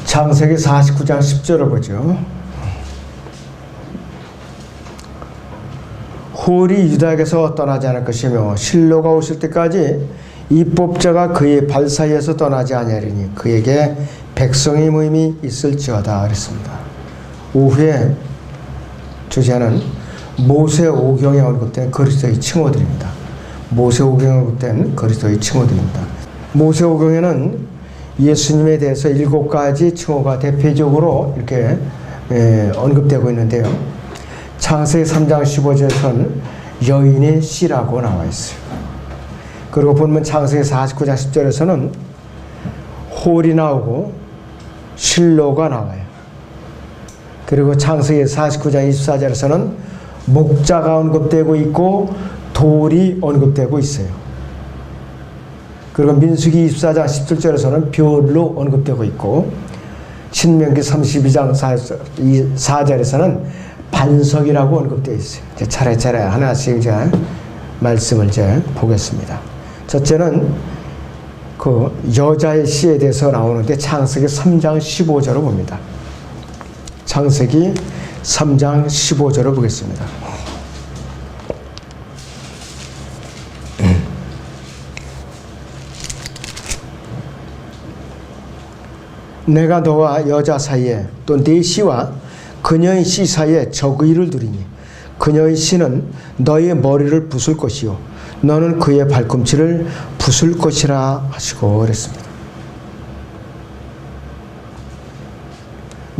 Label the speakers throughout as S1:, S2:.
S1: 창세기 49장 10절을 보죠. 홀이 유다에게서 떠나지 않을 것이며 실로가 오실 때까지 입법자가 그의 발 사이에서 떠나지 아니하리니 그에게 백성의 모임이 있을지어다 그랬습니다. 오후에 주제는 모세오경에 언급된 그리스도의 칭호들입니다. 모세오경에 언급된 그리스도의 칭호들입니다. 모세오경에는 예수님에 대해서 7가지 칭호가 대표적으로 이렇게 언급되고 있는데요. 창세기 3장 15절에서는 여인의 씨라고 나와 있어요. 그리고 보면 창세기 49장 10절에서는 홀이 나오고 실로가 나와요. 그리고 창세기 49장 24절에서는 목자가 언급되고 있고 돌이 언급되고 있어요. 그리고 민수기 24장 17절에서는 별로 언급되고 있고 신명기 32장 4절에서는 반석이라고 언급되어 있어요. 이제 차례차례 하나씩 이제 말씀을 이제 보겠습니다. 첫째는 그 여자의 씨에 대해서 나오는데 창세기 3장 15절을 봅니다. 창세기 3장 15절을 보겠습니다. 내가 너와 여자 사이에 또 네 씨와 그녀의 씨 사이에 적의를 두리니 그녀의 씨는 너의 머리를 부술 것이요 너는 그의 발꿈치를 부술 것이라 하시고 그랬습니다.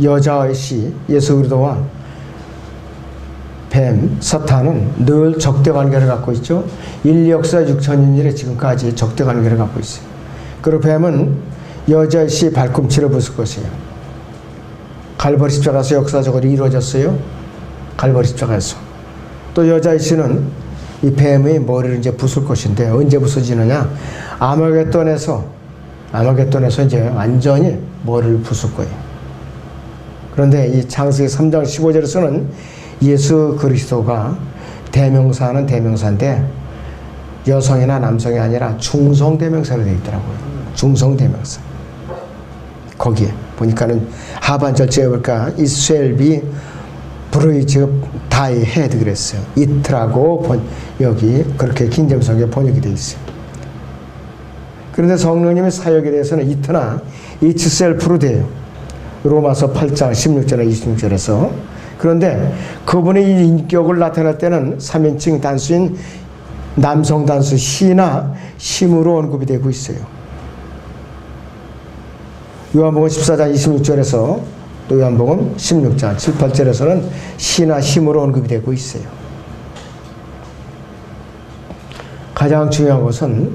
S1: 여자의 씨 예수 그리스도와 뱀 사탄은 늘 적대 관계를 갖고 있죠. 인류 역사 6천년 이래 지금까지 적대 관계를 갖고 있어요. 그리고 뱀은 여자의 씨 발꿈치를 부술 것이에요. 갈보리 십자가에서 역사적으로 이루어졌어요. 갈보리 십자가에서. 또 여자의 씨는 이 뱀의 머리를 이제 부술 것인데 언제 부서지느냐? 아마겟돈에서 이제 완전히 머리를 부술 거예요. 그런데 이 창세기 3장 15절에서는 예수 그리스도가 대명사는 대명사인데 여성이나 남성이 아니라 중성대명사로 되어 있더라고요. 중성대명사. 거기에 보니까는 하반절째에 볼까 It shall be bruised thy head 그랬어요. it라고 여기 그렇게 킹제임스에 번역이 되어 있어요. 그런데 성령님의 사역에 대해서는 it나 it self로 돼요. 로마서 8장 16절에 26절에서. 그런데 그분의 이 인격을 나타낼 때는 3인칭 단수인 남성 단수 he나 him으로 언급이 되고 있어요. 요한복음 14장 26절에서 또 요한복음 16장 7, 8절에서는 he나 him으로 언급이 되고 있어요. 가장 중요한 것은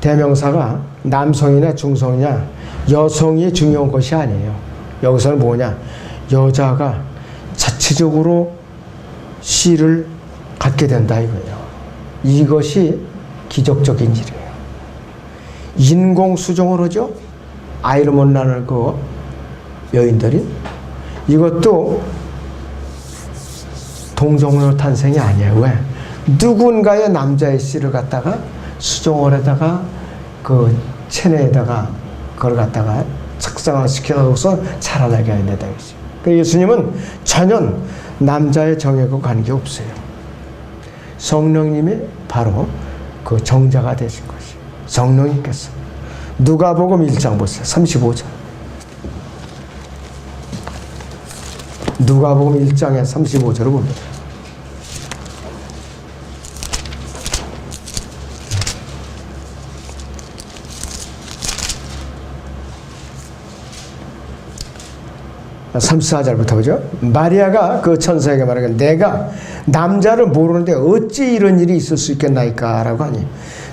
S1: 대명사가 남성이냐 중성이냐 여성이 중요한 것이 아니에요. 여기서는 뭐냐? 여자가 자체적으로 씨를 갖게 된다 이거예요. 이것이 기적적인 일이에요. 인공수정을 하죠. 아이를 못 낳는 그 여인들이 이것도 동정으로 탄생이 아니에요. 왜? 누군가의 남자의 씨를 갖다가 수정을 해다가 그 체내에다가 그걸 갖다가 착상을 시켜서 자라나게 해야 된다. 그러니까 예수님은 전혀 남자의 정액과 관계없어요. 성령님이 바로 그 정자가 되신 것이 성령님께서. 누가복음 1장 보세요. 35절. 누가복음 1장의 35절을 봅니다. 자, 34절부터 보죠. 마리아가 그 천사에게 말하기를 내가 남자를 모르는데 어찌 이런 일이 있을 수 있겠나이까 라고 하니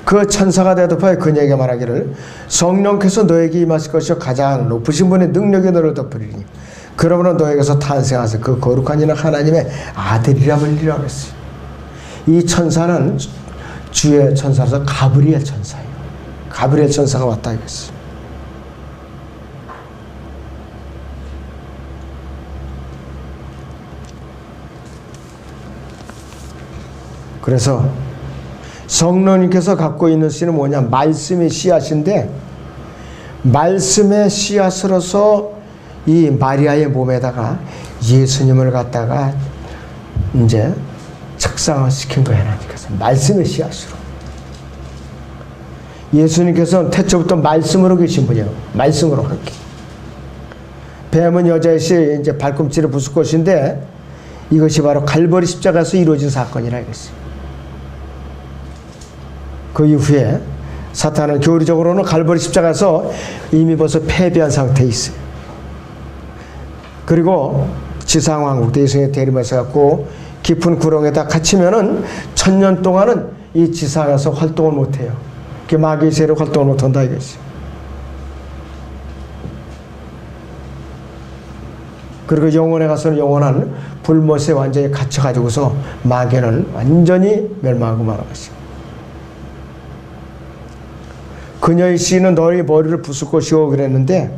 S1: 그 천사가 대답하여 그녀에게 말하기를 성령께서 너에게 임하실 것이요 가장 높으신 분의 능력이 너를 덮으리니 그러므로 너에게서 탄생하사 그 거룩한 이는 하나님의 아들이라 불리라고 했어요. 이 천사는 주의 천사라서 가브리엘 천사예요. 가브리엘 천사가 왔다 이랬어요. 그래서 성령님께서 갖고 있는 씨는 뭐냐? 말씀의 씨앗인데 말씀의 씨앗으로서 이 마리아의 몸에다가 예수님을 갖다가 이제 착상을 시킨 거예요. 하나님께서 말씀의 씨앗으로. 예수님께서는 태초부터 말씀으로 계신 분이에요. 말씀으로 함께. 뱀은 여자의 씨 이제 발꿈치를 부술 것인데 이것이 바로 갈보리 십자가에서 이루어진 사건이라 이랬어요. 그 이후에 사탄은 교리적으로는 갈보리 십자가에서 이미 벌써 패배한 상태에 있어요. 그리고 지상왕국 대승에 대림해서 갖고 깊은 구렁에다 갇히면은 1000년 동안은 이 지상에서 활동을 못해요. 그 마귀의 세력 활동을 못한다 이거죠. 그리고 영혼에 가서는 영원한 불못에 완전히 갇혀가지고서 마귀는 완전히 멸망하고 마는 것이요. 그녀의 씨는 너희 머리를 부술 것이오 그랬는데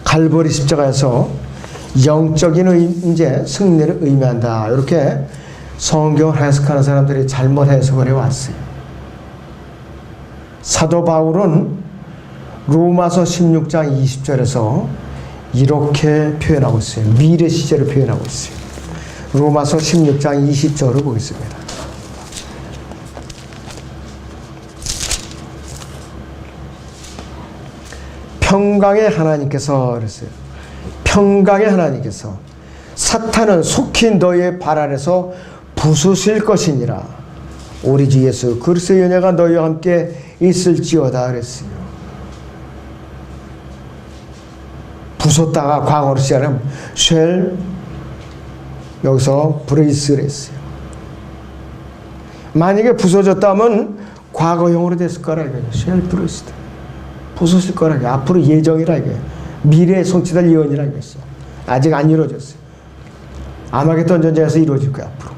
S1: 갈보리 십자가에서 영적인 이제 승리를 의미한다. 이렇게 성경을 해석하는 사람들이 잘못 해석을 해왔어요. 사도 바울은 로마서 16장 20절에서 이렇게 표현하고 있어요. 미래 시제를 표현하고 있어요. 로마서 16장 20절을 보겠습니다. 평강의 하나님께서 그랬어요. 평강의 하나님께서 사탄은 속히 너희의 발 아래서 부수실 것이니라. 우리 주 예수 그리스도의 은혜가 너희와 함께 있을지어다 그랬어요. 부쉈다가 과거로 시작하면 쉘 여기서 브레이스를 했어요. 만약에 부서졌다면 과거형으로 됐을 거라 이거예요. 쉘 브레이스드. 부서질 거라 이거예요. 앞으로 예정이라 이거예요. 미래에 성취될 예언이라 이거였어요. 아직 안 이루어졌어요. 아마겟돈 전쟁에서 이루어질 거예요. 앞으로.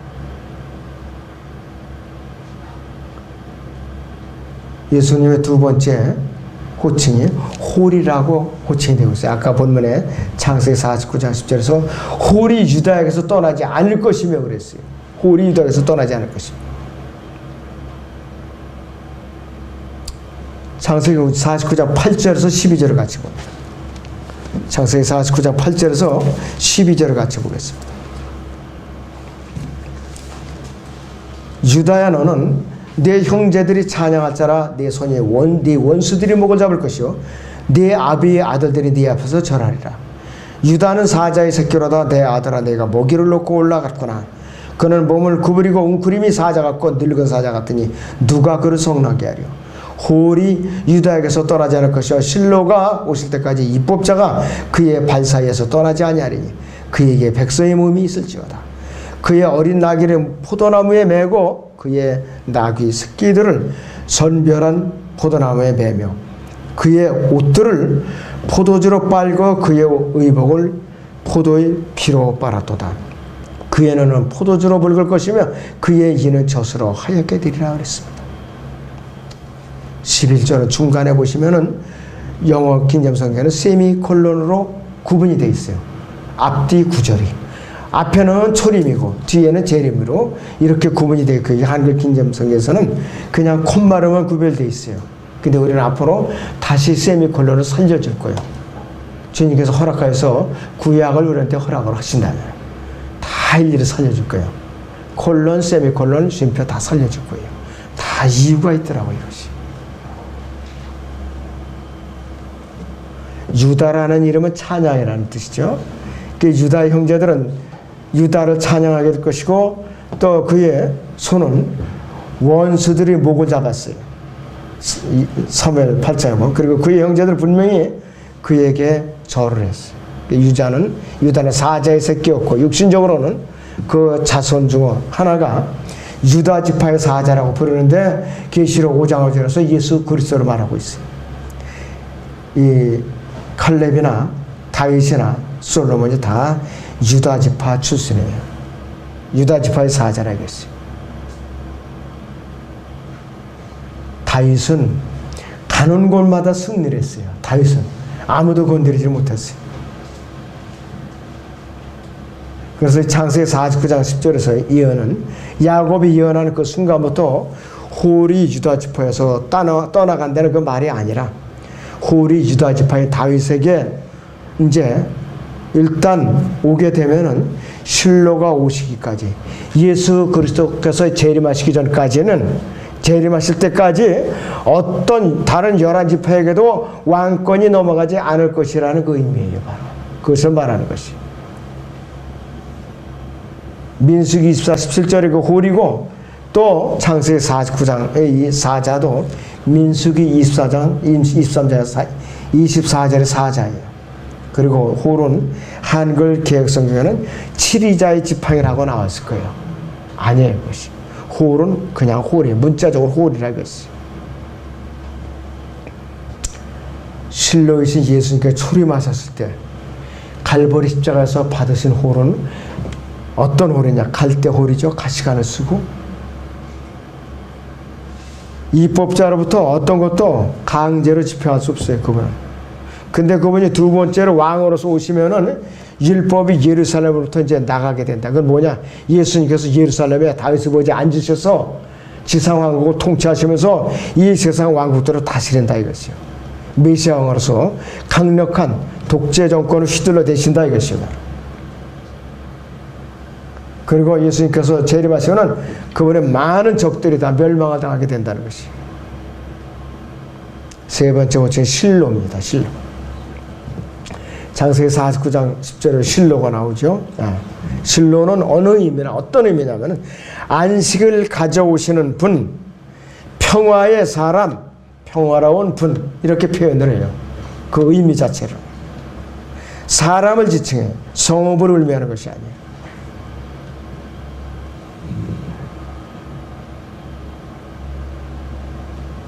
S1: 예수님의 두 번째 호칭이 홀이라고 호칭이 되고 있어요. 아까 본문에 창세기 49장 10절에서 홀이 유다에게서 떠나지 않을 것이며 그랬어요. 홀이 유다에게서 떠나지 않을 것이며. 창세기 49장 8절에서 12절을 같이 봅니다. 창세기 49장 8절에서 12절을 같이 보겠습니다. 유다야 너는 네 형제들이 찬양할 자라 네 손이 네 원수들이 목을 잡을 것이요 네 아비의 아들들이 네 앞에서 절하리라. 유다는 사자의 새끼로다. 내 아들아 내가 모기를 놓고 올라갔구나. 그는 몸을 구부리고 웅크림이 사자 같고 늙은 사자 같으니 누가 그를 성나게 하려. 홀이 유다에게서 떠나지 않을 것이요 실로가 오실 때까지 입법자가 그의 발 사이에서 떠나지 아니하리니 그에게 백성의 몸이 있을지어다. 그의 어린 나귀를 포도나무에 매고 그의 나귀 새끼들을 선별한 포도나무에 매며 그의 옷들을 포도주로 빨고 그의 의복을 포도의 피로 빨았도다. 그의 눈은 포도주로 붉을 것이며 그의 이는 젖으로 하얗게 되리라 그랬습니다. 11절은 중간에 보시면은 영어 긴점성경에는 세미콜론으로 구분이 되어 있어요. 앞뒤 구절이. 앞에는 초림이고 뒤에는 재림으로 이렇게 구분이 되어 있고 한글 긴점성에서는 그냥 콤마로만 구별되어 있어요. 근데 우리는 앞으로 다시 세미콜론을 살려줄 거예요. 주님께서 허락하여서 구약을 우리한테 허락을 하신다면 다 일일이 살려줄 거예요. 콜론, 세미콜론, 쉼표 다 살려줄 거예요. 다 이유가 있더라고요. 이것이. 유다라는 이름은 찬양이라는 뜻이죠. 그 유다의 형제들은 유다를 찬양하게 될 것이고 또 그의 손은 원수들이 목을 잡았어요. 사무엘 8장에 그리고 그의 형제들 분명히 그에게 절을 했어요. 유다는 사자의 새끼였고 육신적으로는 그 자손 중 하나가 유다 지파의 사자라고 부르는데 계시록 5장을 지나서 예수 그리스도를 말하고 있어요. 이 칼렙이나 다윗이나 솔로몬이 다 유다 지파 출신이에요. 유다 지파의 사자라고 했어요. 다윗은 가는 곳마다 승리를 했어요. 다윗은 아무도 건드리지 못했어요. 그래서 창세기 49장 10절에서 예언은 야곱이 예언하는 그 순간부터 홀이 유다 지파에서 떠나간다는 그 말이 아니라 홀이 유다 지파의 다윗에게 이제 일단 오게 되면은 실로가 오시기까지, 예수 그리스도께서 재림하시기 전까지는, 재림하실 때까지 어떤 다른 11지파에게도 왕권이 넘어가지 않을 것이라는 그 의미예요. 바로 그것을 말하는 것이. 민수기 24, 17절의 그 홀이고, 또 창세기 49장의 이 사자도 민수기 24장, 24절의 사자예요. 그리고 홀은 한글 개혁성경에는 7위자의 지팡이라고 나왔을 거예요. 아니에요, 그것이. 홀은 그냥 홀이에요. 문자적으로 홀이라 그랬어요. 실로이신 예수님께 초림하셨을 때 갈보리 십자가에서 받으신 홀은 어떤 홀이냐? 갈대 홀이죠. 가시관을 쓰고, 입법자로부터 어떤 것도 강제로 집행할 수 없어요, 그분은. 근데 그분이 두 번째로 왕으로서 오시면은 율법이 예루살렘으로부터 이제 나가게 된다. 그건 뭐냐? 예수님께서 예루살렘에 다윗의 보좌에 앉으셔서 지상왕국을 통치하시면서 이 세상 왕국들을 다스린다 이것이요. 메시아 왕으로서 강력한 독재 정권을 휘둘러 대신다 이것이요. 그리고 예수님께서 재림하시면은 그분의 많은 적들이 다 멸망을 당하게 된다는 것이. 세 번째 호칭이 실로입니다. 실로. 창세기 49장 10절에 실로가 나오죠. 실로는 어느 의미나 어떤 의미냐면 안식을 가져오시는 분, 평화의 사람, 평화로운 분, 이렇게 표현을 해요. 그 의미 자체로. 사람을 지칭해 성읍을 의미하는 것이 아니에요.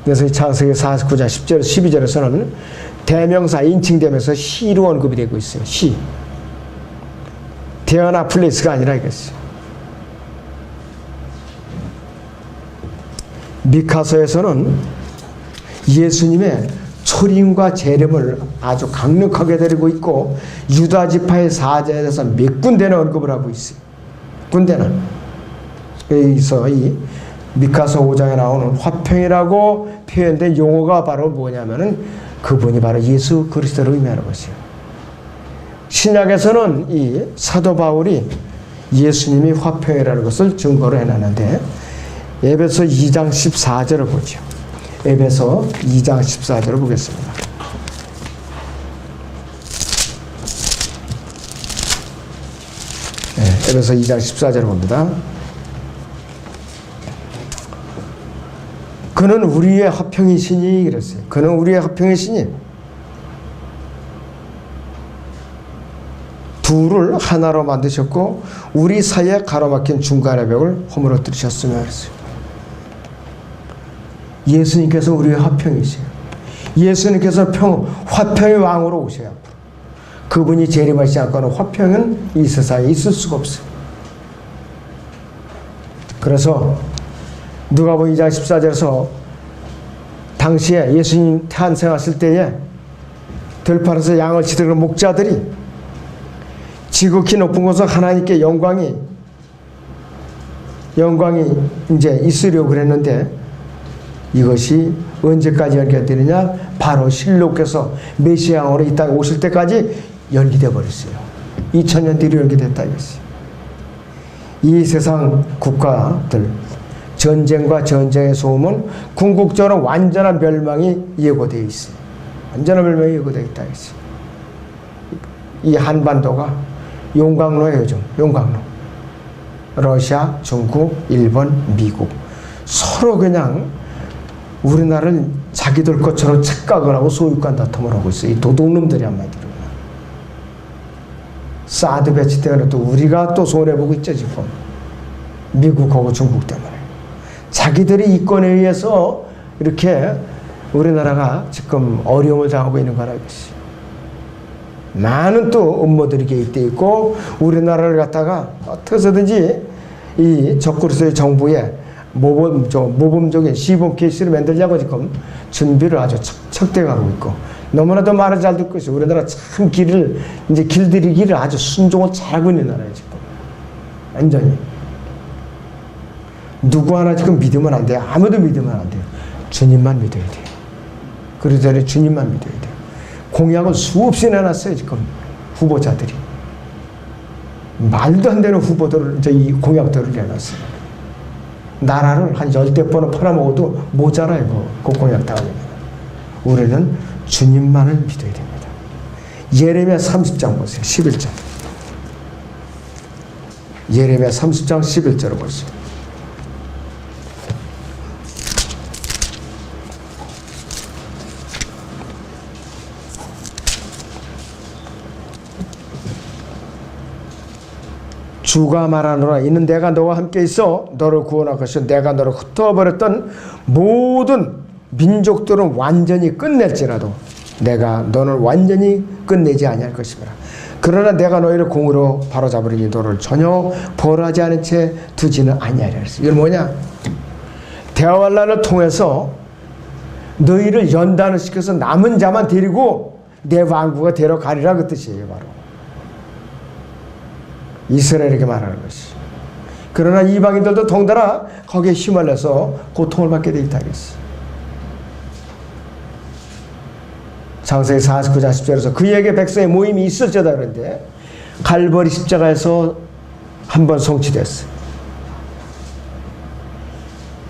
S1: 그래서 이 창세기 49장 10절, 12절에서는 대명사 인칭되면서 시로 언급이 되고 있어요. 시. 대어나 플레이스가 아니라 이것이. 미카서에서는 예수님의 초림과 재림을 아주 강력하게 데리고 있고, 유다 지파의 사자에 대해서 몇 군데나 언급을 하고 있어요. 군데나. 여기서 이 미카서 5장에 나오는 화평이라고 표현된 용어가 바로 뭐냐면은 그분이 바로 예수 그리스도를 의미하는 것이에요. 신약에서는 이 사도 바울이 예수님이 화평이라는 것을 증거로 해놨는데, 에베소 2장 14절을 보죠. 에베소 2장 14절을 보겠습니다. 에베소 2장 14절을 봅니다. 그는 우리의 화평이시니 그랬어요. 그는 우리의 화평이시니, 둘을 하나로 만드셨고 우리 사이에 가로막힌 중간의 벽을 허물어뜨리셨으며 그랬어요. 예수님께서 우리의 화평이세요. 예수님께서 화평의 왕으로 오셔야, 그분이 재림하시지 않고는 화평은 이 세상에 있을 수가 없어요. 그래서 누가복음 2장 14절에서 당시에 예수님 탄생하실 때에 들판에서 양을 치던 목자들이 지극히 높은 곳은 하나님께 영광이 이제 있으려고 그랬는데, 이것이 언제까지 연결되느냐? 바로 실로께서 메시아 왕으로 이 땅에 오실 때까지 연기돼 버렸어요. 2000년 뒤로 연기됐다 이것이. 이 세상 국가들, 전쟁과 전쟁의 소음은 궁극적으로 완전한 멸망이 예고되어 있어요. 완전한 멸망이 예고되어 있다 했어요. 이 한반도가 용광로예요, 요즘. 용광로. 러시아, 중국, 일본, 미국. 서로 그냥 우리나라를 자기들 것처럼 착각을 하고 소유권 다툼을 하고 있어요. 이 도둑놈들이 한마디로. 사드 배치 때문에 또 우리가 또 손해보고 있죠, 지금. 미국하고 중국 때문에. 자기들이 이권에 의해서 이렇게 우리나라가 지금 어려움을 당하고 있는 거라 이것이. 많은 또 음모들이 개입되어 있고, 우리나라를 갖다가 어떻게 해서든지 이 적그리스도의 정부에 모범적인 시범 케이스를 만들려고 지금 준비를 아주 척대가고 있고, 너무나도 말을 잘 듣고 있어요. 우리나라 참 길들이 길을 아주 순종을 잘하고 있는 나라예요, 지금. 완전히. 누구 하나 지금 믿으면 안 돼요. 아무도 믿으면 안 돼요. 주님만 믿어야 돼요. 그리스도의 주님만 믿어야 돼요. 공약을 수없이 내놨어요. 지금 후보자들이. 말도 안 되는 후보들을 이제 이 공약들을 내놨어요. 나라를 한 10대번은 팔아먹어도 모자라요. 그 공약 다 하려면. 우리는 주님만을 믿어야 됩니다. 예레미야 30장 보세요. 11절. 예레미야 30장 11절을 보세요. 주가 말하노라. 이는 내가 너와 함께 있어 너를 구원할 것이요 내가 너를 흩어버렸던 모든 민족들은 완전히 끝낼지라도 내가 너를 완전히 끝내지 아니할 것이라. 그러나 내가 너희를 공으로 바로잡으리니 너를 전혀 벌하지 않은 채 두지는 아니하리라. 이건 뭐냐? 대환란을 통해서 너희를 연단을 시켜서 남은 자만 데리고 내 왕국에 데려가리라 그 뜻이에요. 바로 이스라엘에게 말하는 것이. 그러나 이방인들도 덩달아 거기에 휘말려서 고통을 받게 돼 있다 그랬어. 창세기 49장 10절에서 그에게 백성의 모임이 있을지어다 그런데 갈보리 십자가에서 한번 성취됐어.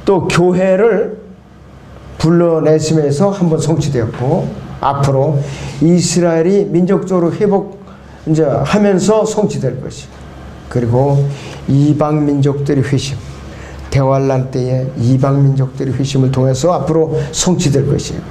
S1: 또 교회를 불러내심에서 한번 성취되었고 앞으로 이스라엘이 민족적으로 회복 이제 하면서 성취될 것이. 그리고 이방 민족들의 회심, 대환란 때에 이방 민족들의 회심을 통해서 앞으로 성취될 것이에요.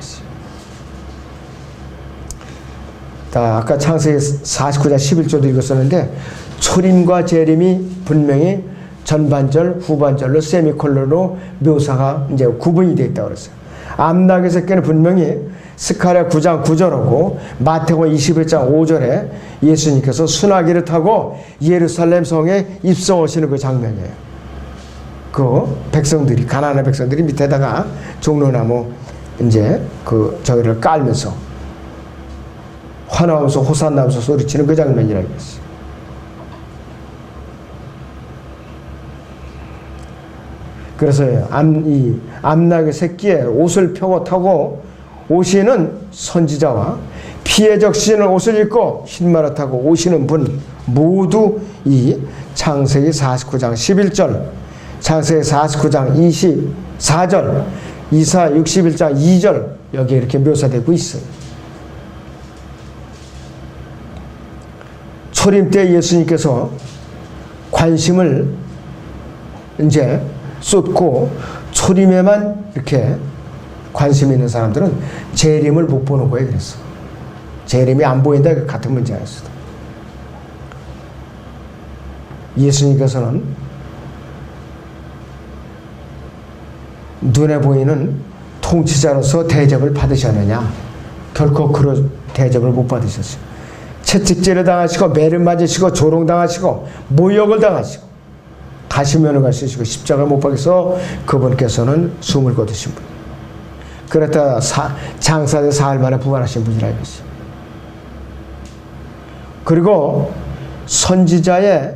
S1: 아까 창세기 49장 11절도 읽었었는데 초림과 재림이 분명히 전반절, 후반절로 세미콜론으로 묘사가 이제 구분이 되어 있다고 그랬어요. 암낙에서께는 분명히 스가랴 9장 9절하고 마태복음 21장 5절에 예수님께서 순화기를 타고 예루살렘 성에 입성하시는 그 장면이에요. 그 백성들이 가나안의 백성들이 밑에다가 종려나무 이제 그 저기를 깔면서 화나면서 호산나면서 소리치는 그 장면이라고 했어요. 그래서 이 암낙의 새끼에 옷을 펴고 타고 오시는 선지자와 피해 적시는 옷을 입고 흰마를 타고 오시는 분 모두 이 창세기 49장 11절, 창세기 49장 24절, 이사 61장 2절 여기에 이렇게 묘사되고 있어요. 초림 때 예수님께서 관심을 이제 쏟고 초림에만 이렇게 관심 있는 사람들은 재림을 못 보는 거예요. 그래서 재림이 안 보인다 같은 문제였어요. 예수님께서는 눈에 보이는 통치자로서 대접을 받으셨느냐? 결코 그런 대접을 못 받으셨어요. 채찍질을 당하시고 매를 맞으시고 조롱당하시고 모욕을 당하시고 가시면을 가시고 십자가를 못 박혀서 그분께서는 숨을 거두신 분. 그랬다 장사대 사흘 만에 부활하신 분이라 이것이. 그리고 선지자의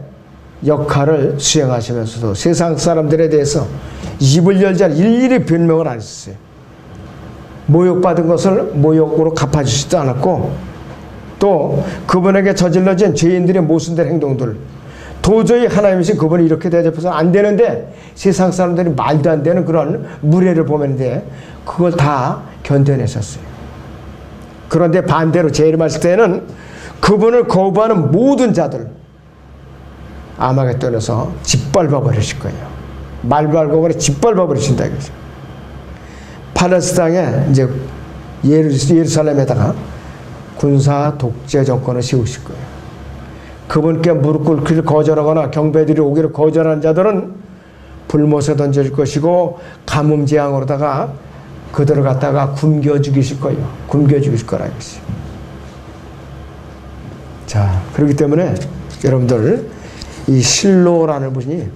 S1: 역할을 수행하시면서도 세상 사람들에 대해서 입을 열자 일일이 변명을 안 했어요. 모욕받은 것을 모욕으로 갚아주지도 않았고 또 그분에게 저질러진 죄인들의 모순된 행동들 도저히 하나님이신 그분이 이렇게 대접해서 안 되는데 세상 사람들이 말도 안 되는 그런 무례를 보면데 그걸 다 견뎌내셨어요. 그런데 반대로 재림하실 때는 그분을 거부하는 모든 자들 아마겟돈에서 짓밟아 버리실 거예요. 말발굽으로 짓밟아 버리신다 이거죠. 팔레스타인에 이제 예루살렘에다가 군사 독재 정권을 세우실 거예요. 그분께 무릎 꿇기를 거절하거나 경배들이 오기를 거절하는 자들은 불못에 던질 것이고 가뭄 재앙으로다가 그들을 갖다가 굶겨 죽이실 거예요. 굶겨 죽이실 거라 이것이. 자, 그렇기 때문에 여러분들 이 실로라는 분이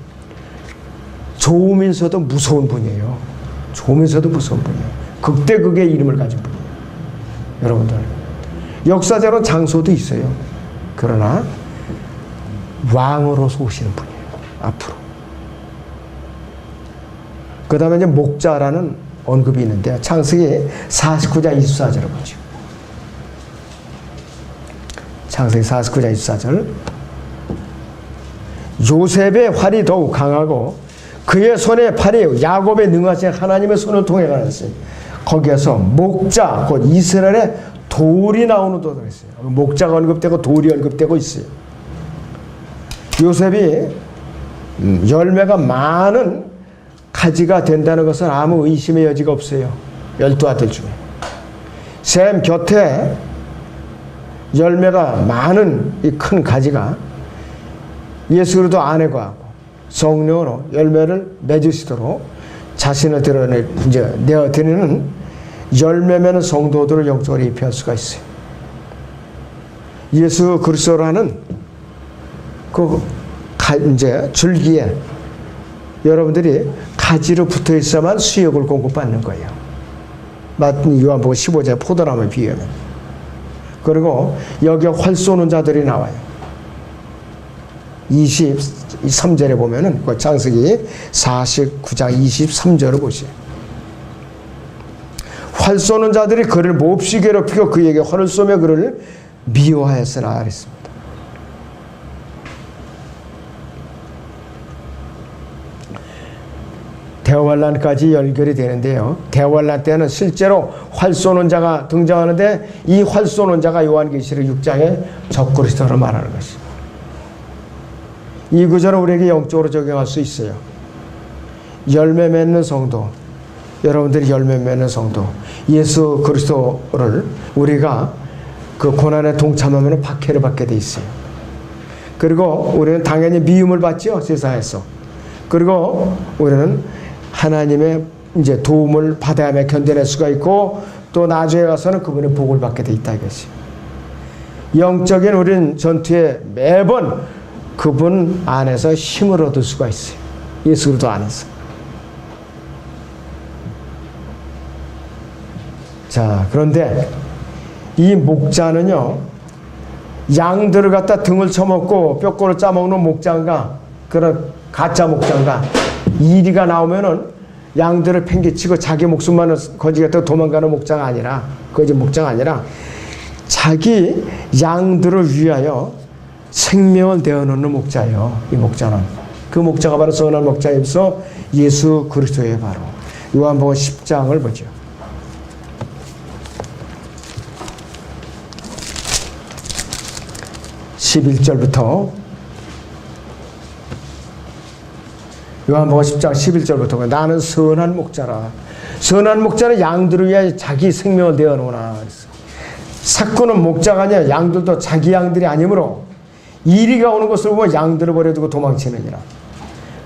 S1: 좋으면서도 무서운 분이에요. 좋으면서도 무서운 분이에요. 극대극의 이름을 가진 분이에요. 여러분들 역사적으로 장소도 있어요. 그러나 왕으로서 오시는 분이에요. 앞으로. 그 다음에 이제 목자라는 언급이 있는데 창세기 49장 24절을 보죠. 창세기 49장 24절. 요셉의 활이 더욱 강하고 그의 손의 팔이 야곱에 능하신 하나님의 손을 통해 가는지 거기에서 목자 곧 이스라엘의 돌이 나오는도다 그랬어요. 목자가 언급되고 돌이 언급되고 있어요. 요셉이 열매가 많은 가지가 된다는 것은 아무 의심의 여지가 없어요. 12아들 중에 셈 곁에 열매가 많은 이 큰 가지가 예수 그리스도 안에 거하고 성령으로 열매를 맺으시도록 자신을 내어드리는 열매 맺는 성도들을 영적으로 입혀할 수가 있어요. 예수 그리스도라는 줄기에 여러분들이 가지로 붙어 있어야만 수욕을 공급받는 거예요. 요한복음 15장 포도나무에 비유하면. 그리고 여기 활 쏘는 자들이 나와요. 23절에 보면은 그 창세기 49장 23절을 보세요. 활 쏘는 자들이 그를 몹시 괴롭히고 그에게 활을 쏘며 그를 미워하였으나 그랬습니다. 대환란까지 연결이 되는데요. 대환란 때는 실제로 활 쏘는 자가 등장하는데 이 활 쏘는 자가 요한계시록 6장에 적그리스도로 말하는 것입니다. 이 구절을 우리에게 영적으로 적용할 수 있어요. 열매 맺는 성도, 여러분들이 열매 맺는 성도, 예수 그리스도를 우리가 그 고난에 동참하면 박해를 받게 돼 있어요. 그리고 우리는 당연히 미움을 받죠, 세상에서. 그리고 우리는 하나님의 이제 도움을 받아야만 견뎌낼 수가 있고 또 나중에 가서는 그분의 복을 받게 돼 있다 이것이. 영적인 우리는 전투에 매번 그분 안에서 힘을 얻을 수가 있어요. 예수 그리스도 안에서. 자, 그런데 이 목자는요, 양들을 갖다 등을 쳐먹고 뼈골을 짜먹는 목자인가, 그런 가짜 목자인가, 이리가 나오면은 양들을 팽개치고 자기 목숨만을 거지겠다고 도망가는 목자가 아니라, 거지 목자가 아니라 자기 양들을 위하여 생명을 내어놓는 목자예요. 이 목자는. 그 목자가 바로 선한 목자임서 예수 그리스도의 바로. 요한복음 10장을 보죠. (11절부터) 요한복음 10장 11절부터 나는 선한 목자라. 선한 목자는 양들을 위하여 자기 생명을 내어놓으나. 삭구는 목자가 아니라 양들도 자기 양들이 아니므로 이리가 오는 것을 보면 양들을 버려두고 도망치느니라.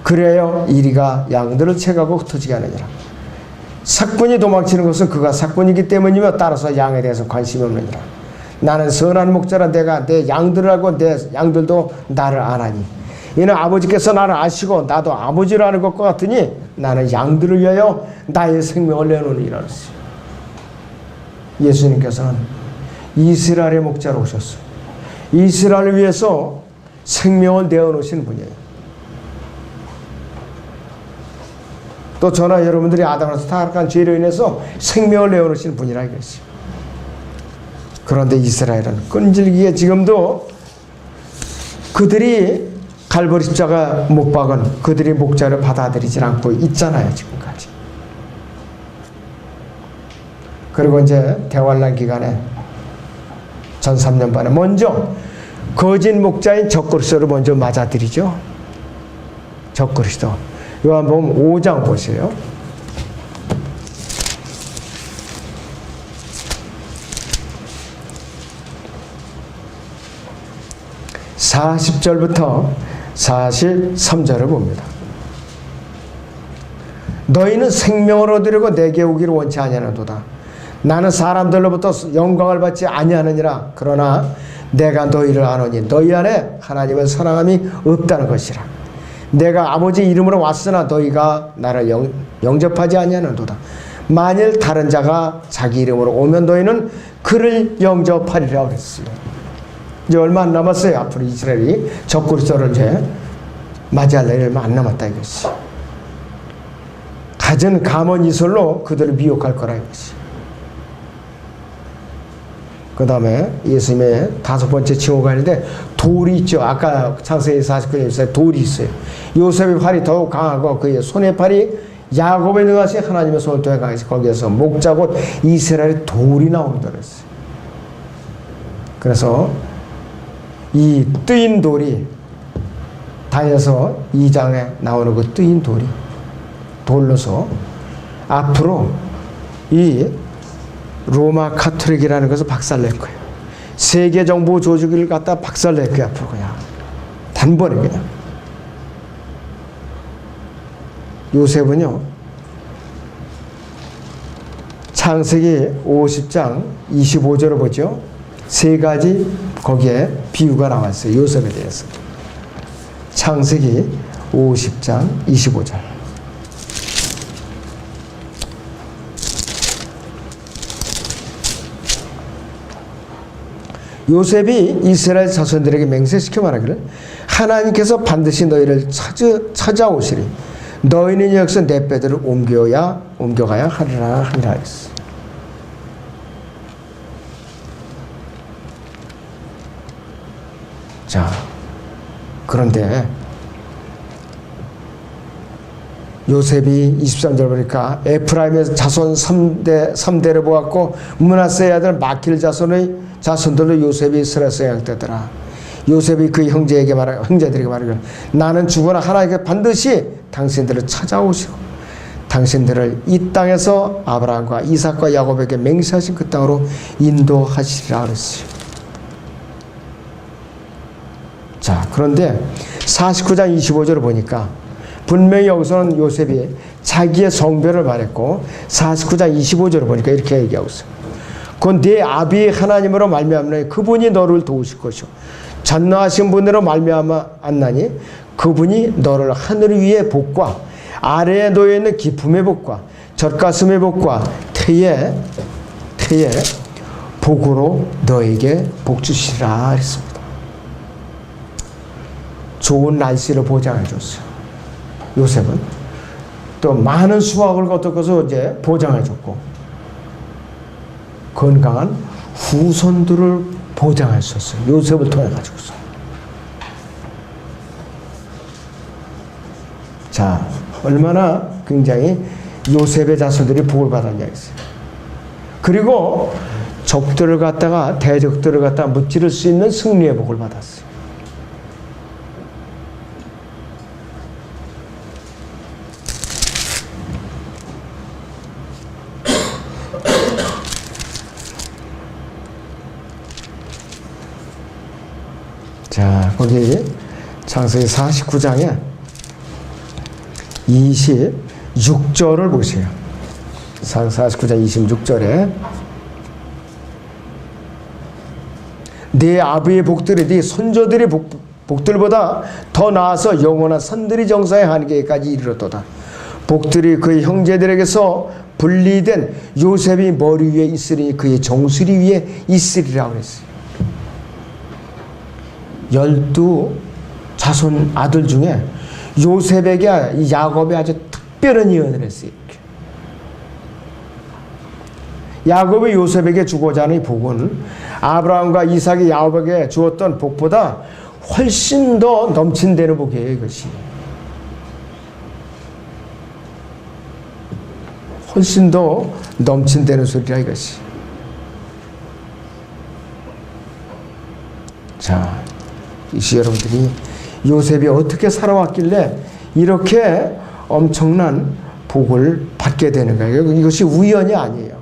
S1: 그래야 이리가 양들을 채가고 흩어지게 하느니라. 삭군이 도망치는 것은 그가 삭군이기 때문이며 따라서 양에 대해서 관심이 없느니라. 나는 선한 목자라. 내가 내 양들을 알고 내 양들도 나를 아나니 이는 아버지께서 나를 아시고 나도 아버지를 아는 것과 같으니 나는 양들을 위하여 나의 생명을 내놓으리라. 예수님께서는 이스라엘의 목자로 오셨어요. 이스라엘을 위해서 생명을 내어놓으시는 분이에요. 또 저나 여러분들이 아담에서 타락한 죄로 인해서 생명을 내어놓으시는 분이라 이것이요. 그런데 이스라엘은 끈질기게 지금도 그들이 갈보리 십자가 못 박은 그들이 목자를 받아들이지 않고 있잖아요, 지금까지. 그리고 이제 대환란 기간에 전 3년 반에 먼저 거짓 목자인 적그리스도를 먼저 맞아들이죠. 적그리스도. 요한복음 5장 보세요. (40절부터) 43절을 봅니다. 너희는 생명을 얻으려고 내게 오기를 원치 아니하는도다. 나는 사람들로부터 영광을 받지 아니하느니라. 그러나 내가 너희를 아노니 너희 안에 하나님의 사랑함이 없다는 것이라. 내가 아버지 이름으로 왔으나 너희가 나를 영접하지 아니하는도다. 만일 다른 자가 자기 이름으로 오면 너희는 그를 영접하리라 그랬어요. 이제 얼마 안 남았어요. 앞으로 이스라엘이 적그리스도를 이제 맞이할 날이 얼마 안 남았다 이것이. 갖은 감언 이설로 그들을 미혹할 거라 이것이. 그 다음에 예수님의 5번째 징후가 있는데 돌이 있죠. 아까 창세기 49장에 돌이 있어요. 요셉의 팔이 더욱 강하고 그의 손의 팔이 야곱의 능하시 하나님의 손을 통해 강해서 거기에서 목자곧 이스라엘의 돌이 나온다 그랬어요. 그래서 이 뜨인 돌이 다니엘서 2장에 나오는 그 뜨인 돌이 돌로서 앞으로 이 로마 카톨릭이라는 것을 박살낼 거예요. 세계 정부 조직을 갖다 박살낼 거예요. 앞으로 그냥 단번에 그냥. 요셉은요 창세기 50장 25절을 보죠. 세 가지 거기에 비유가 나왔어요. 요셉에 대해서. 창세기 50장 25절. 요셉이 이스라엘 자손들에게 맹세시켜 말하기를 하나님께서 반드시 너희를 찾아오시리. 너희는 여기서 내 뼈들을 옮겨가야 하리라 했어. 자, 그런데 요셉이 23절 보니까 에프라임의 자손 3대를 보았고 므낫세의 아들 마킬 자손들로 요셉이 이스라엘에서 양육되더라. 요셉이 그 형제들에게 말하기를 나는 죽으나 하나님께 반드시 당신들을 찾아오시고 당신들을 이 땅에서 아브라함과 이삭과 야곱에게 맹세하신 그 땅으로 인도하시리라 그랬어요. 자, 그런데 49장 25절을 보니까 분명히 여기서는 요셉이 자기의 성별을 말했고 49장 25절을 보니까 이렇게 얘기하고 있어요. 그건 네 아비의 하나님으로 말미암으니 그분이 너를 도우실 것이요 전능하신 분으로 말미암아 안나니 그분이 너를 하늘 위의 복과 아래에 놓여 있는 기품의 복과 젖가슴의 복과 태의 복으로 너에게 복 주시리라 했습니다. 좋은 날씨를 보장해 줬어요. 요셉은 또 많은 수확을 거둬서 이제 보장해 줬고 건강한 후손들을 보장했었어요. 요셉을 통해 가지고서. 자, 얼마나 굉장히 요셉의 자손들이 복을 받았냐 했어요. 그리고 적들을 갖다가 대적들을 갖다가 무찌를 수 있는 승리의 복을 받았어요. 자, 거기 창세기 49장에 26절을 보세요. 49장 26절에 네 아비의 복들이 네 손자들의 복들보다 더 나아서 영원한 선들이 정사의 한계까지 이르렀도다. 복들이 그의 형제들에게서 분리된 요셉이 머리 위에 있으리니 그의 정수리 위에 있으리라 그랬어요. 12 자손 아들 중에 요셉에게 야곱이 아주 특별한 예언을 했어요. 야곱이 요셉에게 주고자 하는 복은 아브라함과 이삭이 야곱에게 주었던 복보다 훨씬 더 넘친다는 복이에요. 이것이 훨씬 더 넘친다는 소리라 이것이. 자, 이시 여러분들이 요셉이 어떻게 살아왔길래 이렇게 엄청난 복을 받게 되는가? 이것이 우연이 아니에요.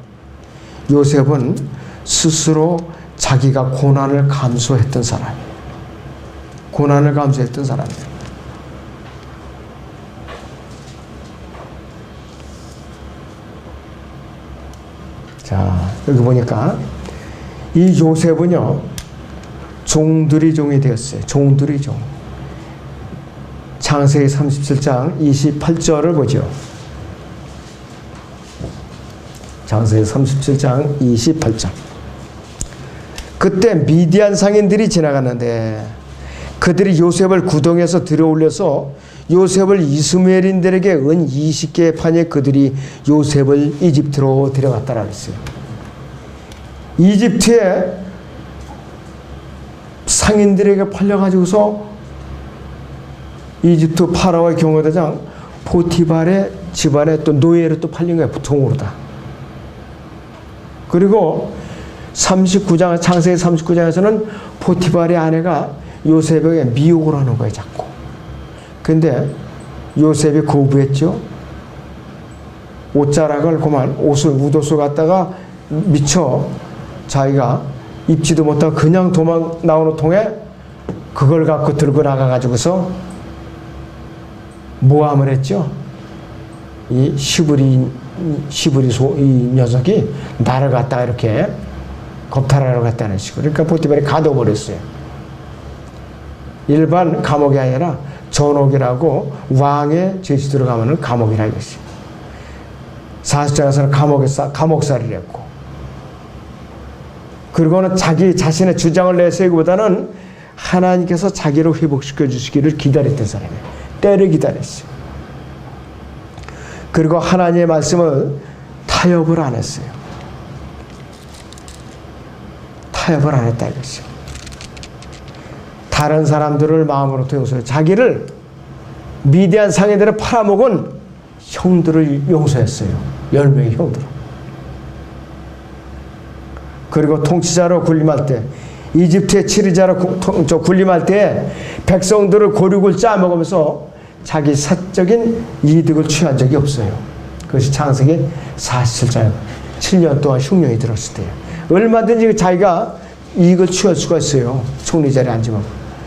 S1: 요셉은 스스로 자기가 고난을 감수했던 사람이에요. 고난을 감수했던 사람이에요. 자, 여기 보니까 이 요셉은요 종들이 종이 되었어요. 종들이 종. 창세기 37장 28절을 보죠. 창세기 37장 28절. 그때 미디안 상인들이 지나갔는데 그들이 요셉을 구덩이에서 들어올려서 요셉을 이스마엘인들에게 은 20개의 판에 그들이 요셉을 이집트로 데려갔다라 했어요. 이집트에 상인들에게 팔려가지고서 이집트 파라오의 경호대장 포티발의 집안에 또 노예로 또 팔린 거예요. 종으로 다. 그리고 39장, 창세기 39장에서는 포티발의 아내가 요셉에게 미혹을 하는 거예요. 자꾸. 근데 요셉이 거부했죠. 옷자락을 그만 옷옷을 갖다가 미쳐 자기가 입지도 못하고 그냥 도망 나오는 통에 그걸 갖고 들고 나가가지고서 모함을 했죠. 이 시브리 이 녀석이 나를 갖다가 이렇게 겁탈하러 갔다는 식으로. 그러니까 포티발이 가둬버렸어요. 일반 감옥이 아니라 전옥이라고 왕의 제시 들어가면은 감옥이라 이것이. 40장에서는 감옥살이를 했고. 그리고는 자기 자신의 주장을 내세우기보다는 하나님께서 자기를 회복시켜 주시기를 기다렸던 사람이에요. 때를 기다렸어요. 그리고 하나님의 말씀을 타협을 안 했어요. 타협을 안 했다 이것이요. 다른 사람들을 마음으로 용서해요. 자기를 미디안 상인들을 팔아먹은 형들을 용서했어요. 10명의 형들. 그리고 통치자로 군림할 때, 이집트의 치리자로 군림할 때 백성들을 고륙을 짜먹으면서 자기 사적인 이득을 취한 적이 없어요. 그것이 창세기 47장 7년 동안 흉년이 들었을 때예요. 얼마든지 자기가 이익을 취할 수가 있어요. 총리 자리에 앉으면.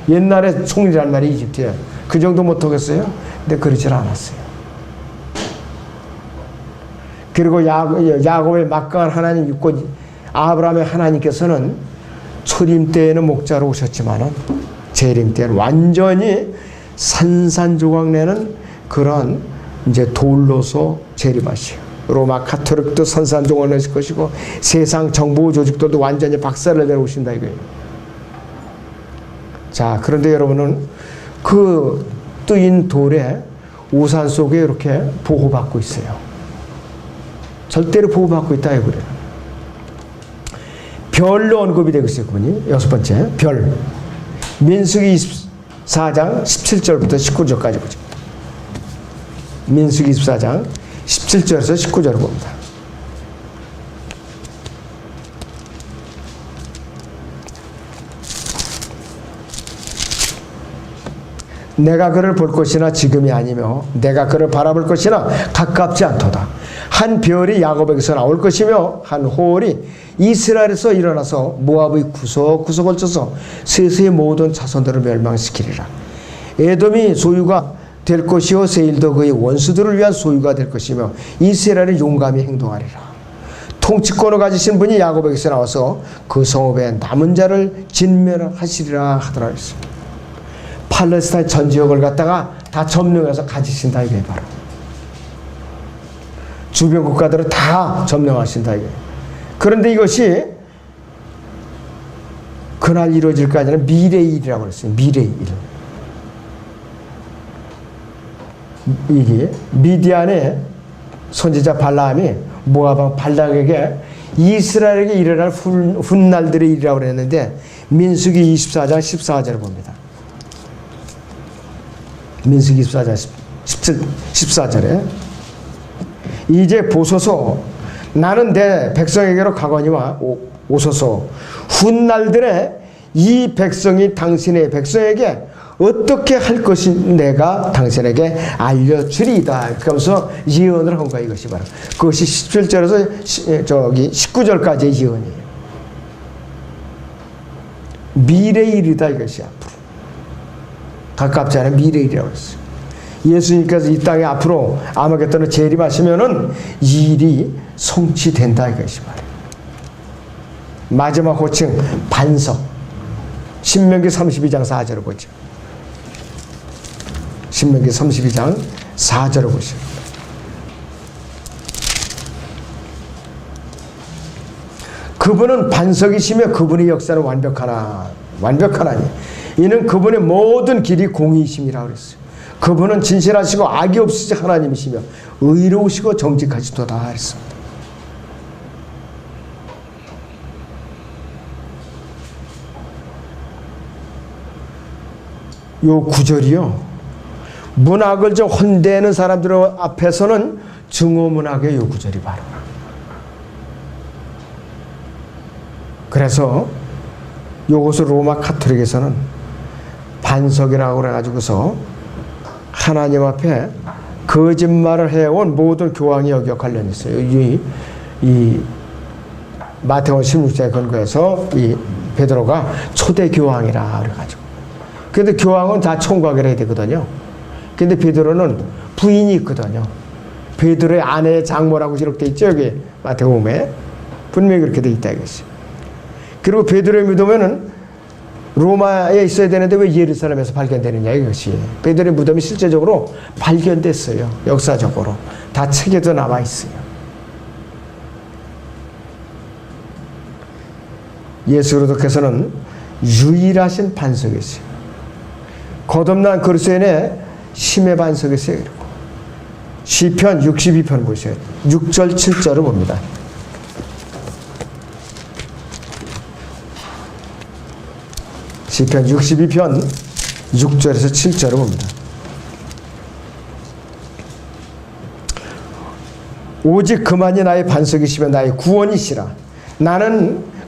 S1: 옛날에 총리란 말이 이집트에 그 정도 못하겠어요? 근데 그러질 않았어요. 그리고 야곱의 막강한 하나님 믿고 아브라함의 하나님께서는 초림 때에는 목자로 오셨지만은 재림 때는 완전히 산산조각 내는 그런 이제 돌로서 재림하시오. 로마 카톨릭도 산산조각 내실 것이고 세상 정부 조직들도 완전히 박살을 내려오신다 이거예요. 자, 그런데 여러분은 그 뜨인 돌에 우산 속에 이렇게 보호받고 있어요. 절대로 보호받고 있다 이거예요. 별로 언급이 되고 있어요. 그분이 6번째 별. 민수기 24장 17절부터 19절까지 보죠. 민수기 24장 17절에서 19절을 봅니다. 내가 그를 볼 것이나 지금이 아니며 내가 그를 바라볼 것이나 가깝지 않도다. 한 별이 야곱에게서 나올 것이며 한 호월이 이스라엘에서 일어나서 모압의 구석구석을 쳐서 세세의 모든 자손들을 멸망시키리라. 에돔이 소유가 될 것이요 세일도 그의 원수들을 위한 소유가 될 것이며 이스라엘은 용감히 행동하리라. 통치권을 가지신 분이 야곱에게서 나와서 그 성읍에 남은 자를 진멸하시리라 하더라 했습니다. 팔레스타인 전 지역을 갖다가 다 점령해서 가지신다 이게 바로. 주변 국가들을 다 점령하신다 이게. 그런데 이것이 그날 이루어질까 아니라 미래의 일이라고 그랬어요. 미래의 일. 이게 미디안의 선지자 발라함이 모압 발락에게 이스라엘에게 일어날 훗날들의 일이라고 그랬는데 민수기 24장 14절을 봅니다. 민수기 24장 14절에 이제 보소서 나는 내 백성에게로 가거니와 오소서 훗날들에 이 백성이 당신의 백성에게 어떻게 할 것이 내가 당신에게 알려주리이다. 그러면서 예언을 한 거야 이것이 바로. 그것이 17절에서 19절까지의 예언이에요. 미래의 일이다 이것이 앞으로. 가깝지 않은 미래의 일이라고 했어요. 예수님께서 이 땅에 앞으로 아마겟돈을 재림하시면은 이 일이 성취된다 이것이 말이에요. 마지막 호칭 반석. 신명기 32장 4절을 보죠. 신명기 32장 4절을 보시죠. 그분은 반석이시며 그분의 역사는 완벽하나니 이는 그분의 모든 길이 공의이심이라 그랬어요. 그분은 진실하시고 악이 없으신 하나님이시며 의로우시고 정직하시도다 했습니다. 요 구절이요. 문학을 좀 혼대는 사람들 앞에서는 증오문학의 요 구절이 바로. 그래서 요것을 로마 카톨릭에서는 반석이라고 그래가지고서 하나님 앞에 거짓말을 해온 모든 교황이 여기와 관련이 있어요. 이 마태복음 16장에 근거해서 이 베드로가 초대 교황이라 그래가지고. 근데 교황은 다 총각을 해야 되거든요. 근데 베드로는 부인이 있거든요. 베드로의 아내의 장모라고 기록되어 있죠. 여기 마태복음에. 분명히 그렇게 되어 있다 이것이. 그리고 베드로의 무덤에는 로마에 있어야 되는데 왜 예루살렘에서 발견되느냐 이것이. 베드로의 무덤이 실제적으로 발견됐어요. 역사적으로. 다 책에도 남아 있어요. 예수 그리스도께서는 유일하신 반석이었어요. 거듭난 그리스도인의 심의 반석이었어요. 그리고 시편 62편 보세요. 6절 7절을 봅니다. 시편 62편 6절에서 7절을 봅니다. 오직 그만이 나의 반석이시며 나의 구원이시라.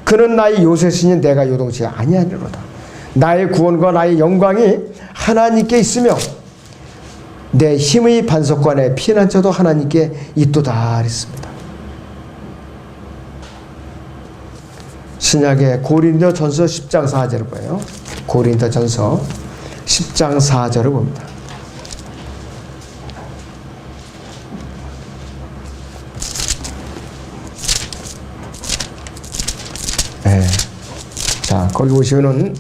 S1: 그는 나의 요새시니 내가 요동치 아니하리로다. 나의 구원과 나의 영광이 하나님께 있으며 내 힘의 반석과 내 피난처도 하나님께 있도다 그랬습니다. 신약의 고린도전서 10장 4절을 봐요. 고린도전서 10장 4절을 봅니다. 네. 자, 거기 보시면은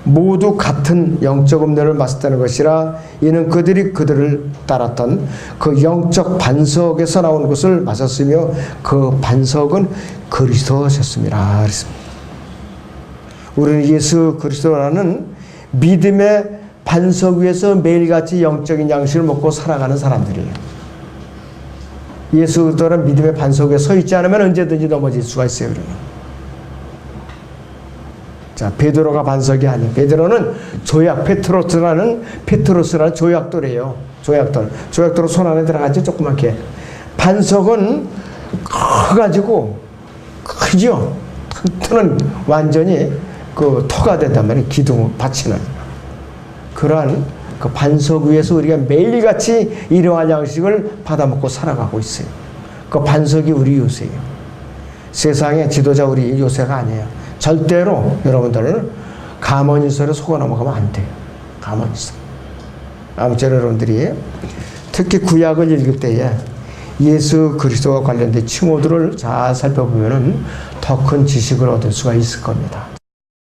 S1: 모두 같은 영적 음료를 마셨다는 것이라 이는 그들이 그들을 따랐던 그 영적 반석에서 나온 것을 마셨으며 그 반석은 그리스도셨습니다. 그랬습니다. 우리는 예수 그리스도라는 믿음의 반석 위에서 매일같이 영적인 양식을 먹고 살아가는 사람들이에요. 예수 그리스도라는 믿음의 반석 위에 서 있지 않으면 언제든지 넘어질 수가 있어요. 그러면. 자, 베드로가 반석이 아니에요. 베드로는 조약, 페트로스라는 조약돌이에요. 조약돌 손 안에 들어가죠. 조그맣게. 반석은 커가지고, 크죠? 터는 완전히 그 터가 된단 말이에요. 기둥, 받치는. 그러한 그 반석 위에서 우리가 매일같이 일용할 양식을 받아먹고 살아가고 있어요. 그 반석이 우리 요새예요. 세상의 지도자 우리 요새가 아니에요. 절대로 여러분들은 가문인설에 속아 넘어가면 안 돼요. 가문인설. 아무쪼록 여러분들이 특히 구약을 읽을 때에 예수 그리스도와 관련된 칭호들을 잘 살펴보면 더 큰 지식을 얻을 수가 있을 겁니다.